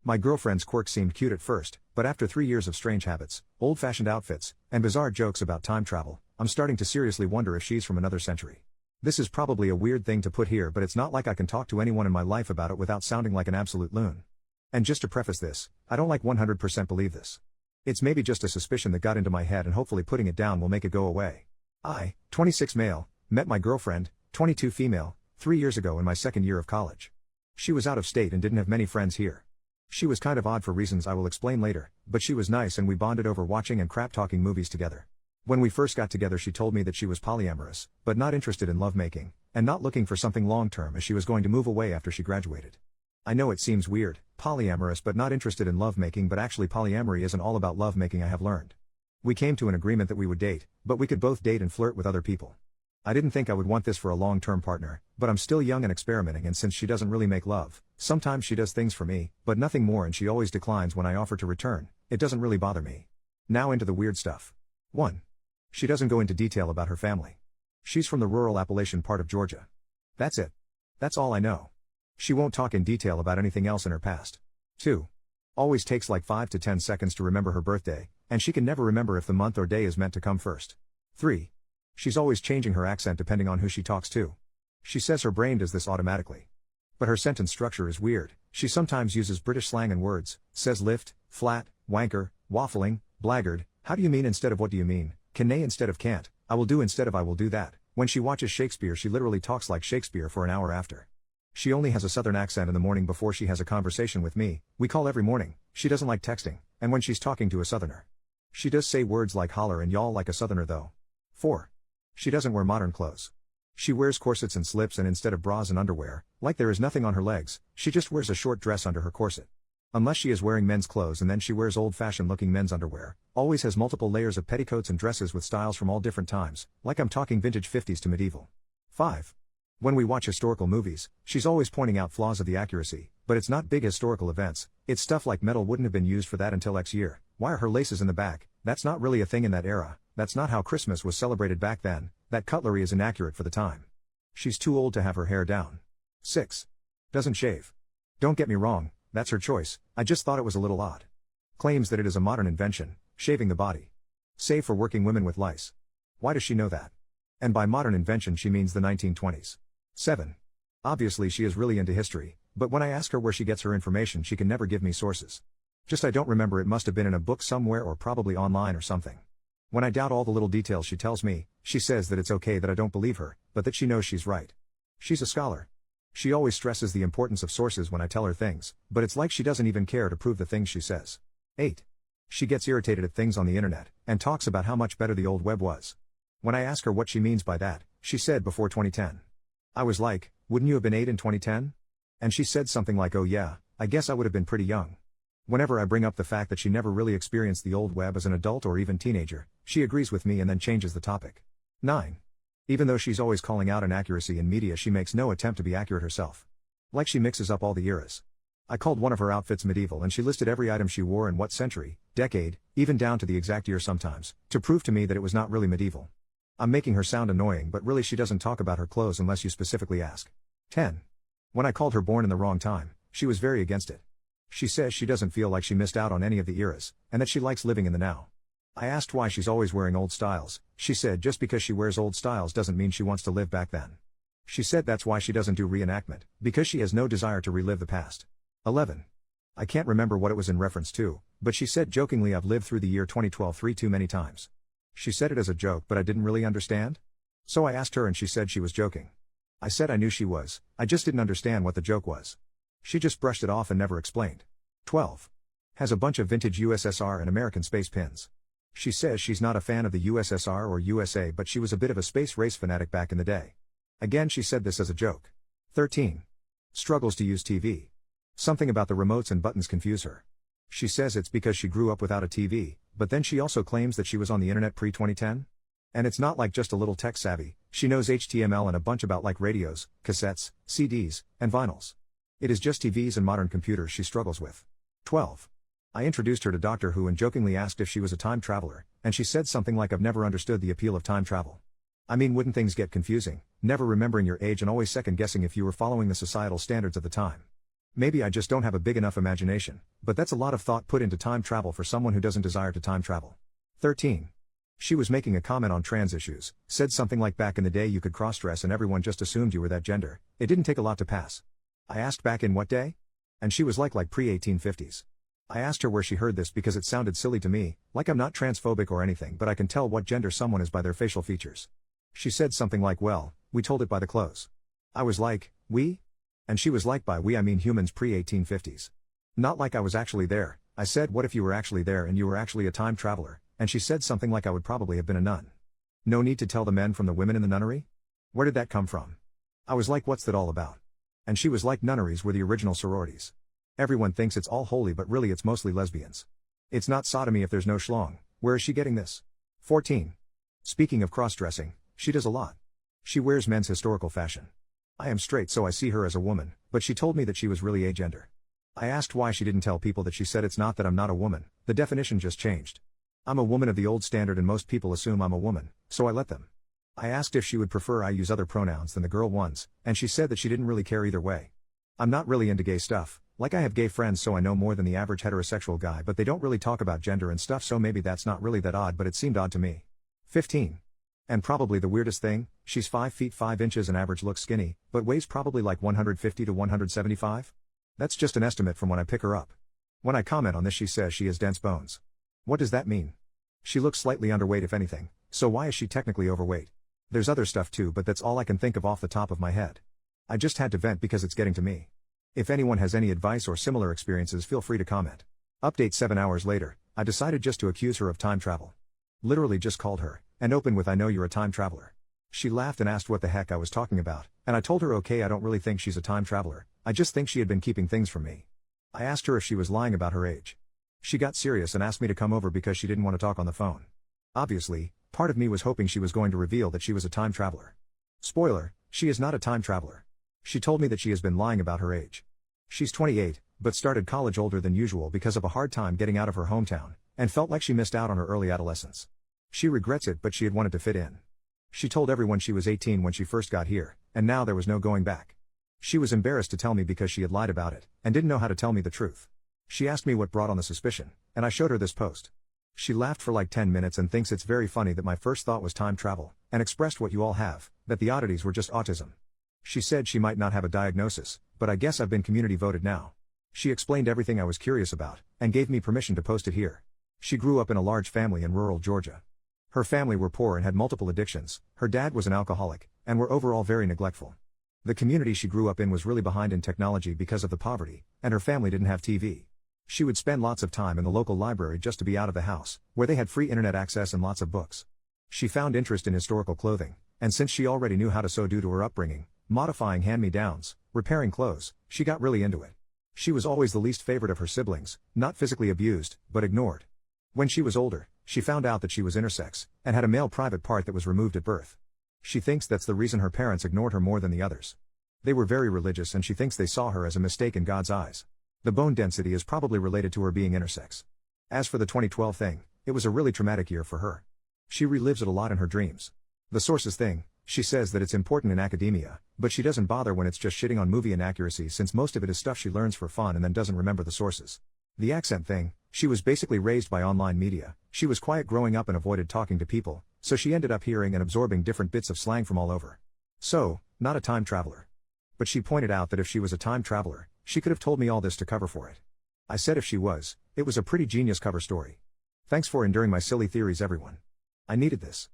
My girlfriend's quirk seemed cute at first, but after 3 years of strange habits, old-fashioned outfits, and bizarre jokes about time travel, I'm starting to seriously wonder if she's from another century. This is probably a weird thing to put here, but it's not like I can talk to anyone in my life about it without sounding like an absolute loon. And just to preface this, I don't like 100% believe this. It's maybe just a suspicion that got into my head, and hopefully putting it down will make it go away. I, 26 male, met my girlfriend, 22 female, 3 years ago in my second year of college. She was out of state and didn't have many friends here. She was kind of odd for reasons I will explain later, but she was nice and we bonded over watching and crap-talking movies together. When we first got together, she told me that she was polyamorous, but not interested in lovemaking, and not looking for something long-term as she was going to move away after she graduated. I know it seems weird, polyamorous but not interested in lovemaking, but actually polyamory isn't all about lovemaking, I have learned. We came to an agreement that we would date, but we could both date and flirt with other people. I didn't think I would want this for a long-term partner, but I'm still young and experimenting, and since she doesn't really make love, sometimes she does things for me, but nothing more, and she always declines when I offer to return. It doesn't really bother me. Now into the weird stuff. 1. She doesn't go into detail about her family. She's from the rural Appalachian part of Georgia. That's it. That's all I know. She won't talk in detail about anything else in her past. 2. Always takes like 5 to 10 seconds to remember her birthday, and she can never remember if the month or day is meant to come first. 3. She's always changing her accent depending on who she talks to. She says her brain does this automatically. But her sentence structure is weird. She sometimes uses British slang and words, says lift, flat, wanker, waffling, blackguard, how do you mean instead of what do you mean, can nay instead of can't, I will do instead of I will do that. When she watches Shakespeare, she literally talks like Shakespeare for an hour after. She only has a southern accent in the morning before she has a conversation with me. We call every morning. She doesn't like texting, and when she's talking to a southerner. She does say words like holler and y'all like a southerner though. 4. She doesn't wear modern clothes. She wears corsets and slips, and instead of bras and underwear, like there is nothing on her legs, she just wears a short dress under her corset. Unless she is wearing men's clothes, and then she wears old-fashioned looking men's underwear, always has multiple layers of petticoats and dresses with styles from all different times, like I'm talking vintage 50s to medieval. 5. When we watch historical movies, she's always pointing out flaws of the accuracy, but it's not big historical events, it's stuff like metal wouldn't have been used for that until X year, why are her laces in the back, that's not really a thing in that era, that's not how Christmas was celebrated back then, that cutlery is inaccurate for the time. She's too old to have her hair down. 6. Doesn't shave. Don't get me wrong, that's her choice, I just thought it was a little odd. Claims that it is a modern invention, shaving the body. Save for working women with lice. Why does she know that? And by modern invention she means the 1920s. 7. Obviously she is really into history, but when I ask her where she gets her information she can never give me sources. Just I don't remember, it must have been in a book somewhere or probably online or something. When I doubt all the little details she tells me, she says that it's okay that I don't believe her, but that she knows she's right. She's a scholar. She always stresses the importance of sources when I tell her things, but it's like she doesn't even care to prove the things she says. 8. She gets irritated at things on the internet, and talks about how much better the old web was. When I ask her what she means by that, she said before 2010. I was like, wouldn't you have been 8 in 2010? And she said something like, oh yeah, I guess I would have been pretty young. Whenever I bring up the fact that she never really experienced the old web as an adult or even teenager, she agrees with me and then changes the topic. 9. Even though she's always calling out inaccuracy in media, she makes no attempt to be accurate herself. Like she mixes up all the eras. I called one of her outfits medieval and she listed every item she wore in what century, decade, even down to the exact year sometimes, to prove to me that it was not really medieval. I'm making her sound annoying, but really she doesn't talk about her clothes unless you specifically ask. 10. When I called her born in the wrong time, she was very against it. She says she doesn't feel like she missed out on any of the eras, and that she likes living in the now. I asked why she's always wearing old styles. She said just because she wears old styles doesn't mean she wants to live back then. She said that's why she doesn't do reenactment, because she has no desire to relive the past. 11. I can't remember what it was in reference to, but she said jokingly, I've lived through the year 2012 too many times. She said it as a joke, but I didn't really understand. So I asked her and she said she was joking. I said I knew she was, I just didn't understand what the joke was. She just brushed it off and never explained. 12. Has a bunch of vintage USSR and American space pins. She says she's not a fan of the USSR or USA, but she was a bit of a space race fanatic back in the day. Again, she said this as a joke. 13. Struggles to use TV. Something about the remotes and buttons confuse her. She says it's because she grew up without a TV, but then she also claims that she was on the internet pre-2010. And it's not like just a little tech savvy, she knows HTML and a bunch about like radios, cassettes, CDs, and vinyls. It is just TVs and modern computers she struggles with. 12. I introduced her to Doctor Who and jokingly asked if she was a time traveler, and she said something like, I've never understood the appeal of time travel. I mean, wouldn't things get confusing, never remembering your age and always second guessing if you were following the societal standards of the time? Maybe I just don't have a big enough imagination, but that's a lot of thought put into time travel for someone who doesn't desire to time travel. 13. She was making a comment on trans issues, said something like back in the day you could cross-dress and everyone just assumed you were that gender, it didn't take a lot to pass. I asked back in what day? And she was like pre-1850s. I asked her where she heard this because it sounded silly to me, like I'm not transphobic or anything but I can tell what gender someone is by their facial features. She said something like well, we told it by the clothes. I was like, we? And she was like by we I mean humans pre-1850s. Not like I was actually there. I said what if you were actually there and you were actually a time traveler, and she said something like I would probably have been a nun. No need to tell the men from the women in the nunnery? Where did that come from? I was like what's that all about? And she was like nunneries were the original sororities. Everyone thinks it's all holy but really it's mostly lesbians. It's not sodomy if there's no schlong. Where is she getting this? 14. Speaking of cross-dressing, she does a lot. She wears men's historical fashion. I am straight so I see her as a woman, but she told me that she was really agender. I asked why she didn't tell people that she said it's not that I'm not a woman, the definition just changed. I'm a woman of the old standard and most people assume I'm a woman, so I let them. I asked if she would prefer I use other pronouns than the girl ones, and she said that she didn't really care either way. I'm not really into gay stuff, like I have gay friends so I know more than the average heterosexual guy but they don't really talk about gender and stuff so maybe that's not really that odd but it seemed odd to me. 15. And probably the weirdest thing, she's 5 feet 5 inches and average looks skinny, but weighs probably like 150 to 175? That's just an estimate from when I pick her up. When I comment on this she says she has dense bones. What does that mean? She looks slightly underweight if anything, so why is she technically overweight? There's other stuff too but that's all I can think of off the top of my head. I just had to vent because it's getting to me. If anyone has any advice or similar experiences feel free to comment. Update 7 hours later, I decided just to accuse her of time travel. Literally just called her, and opened with I know you're a time traveler. She laughed and asked what the heck I was talking about, and I told her okay I don't really think she's a time traveler, I just think she had been keeping things from me. I asked her if she was lying about her age. She got serious and asked me to come over because she didn't want to talk on the phone. Obviously, part of me was hoping she was going to reveal that she was a time traveler. Spoiler, she is not a time traveler. She told me that she has been lying about her age. She's 28, but started college older than usual because of a hard time getting out of her hometown, and felt like she missed out on her early adolescence. She regrets it but she had wanted to fit in. She told everyone she was 18 when she first got here, and now there was no going back. She was embarrassed to tell me because she had lied about it, and didn't know how to tell me the truth. She asked me what brought on the suspicion, and I showed her this post. She laughed for like 10 minutes and thinks it's very funny that my first thought was time travel, and expressed what you all have, that the oddities were just autism. She said she might not have a diagnosis, but I guess I've been community voted now. She explained everything I was curious about, and gave me permission to post it here. She grew up in a large family in rural Georgia. Her family were poor and had multiple addictions, her dad was an alcoholic, and were overall very neglectful. The community she grew up in was really behind in technology because of the poverty, and her family didn't have TV. She would spend lots of time in the local library just to be out of the house, where they had free internet access and lots of books. She found interest in historical clothing, and since she already knew how to sew due to her upbringing, modifying hand-me-downs, repairing clothes, she got really into it. She was always the least favorite of her siblings, not physically abused, but ignored. When she was older, she found out that she was intersex, and had a male private part that was removed at birth. She thinks that's the reason her parents ignored her more than the others. They were very religious and she thinks they saw her as a mistake in God's eyes. The bone density is probably related to her being intersex. As for the 2012 thing, it was a really traumatic year for her. She relives it a lot in her dreams. The sources thing, she says that it's important in academia, but she doesn't bother when it's just shitting on movie inaccuracies since most of it is stuff she learns for fun and then doesn't remember the sources. The accent thing, she was basically raised by online media, she was quiet growing up and avoided talking to people, so she ended up hearing and absorbing different bits of slang from all over. So, not a time traveler. But she pointed out that if she was a time traveler, she could have told me all this to cover for it. I said if she was, it was a pretty genius cover story. Thanks for enduring my silly theories everyone. I needed this.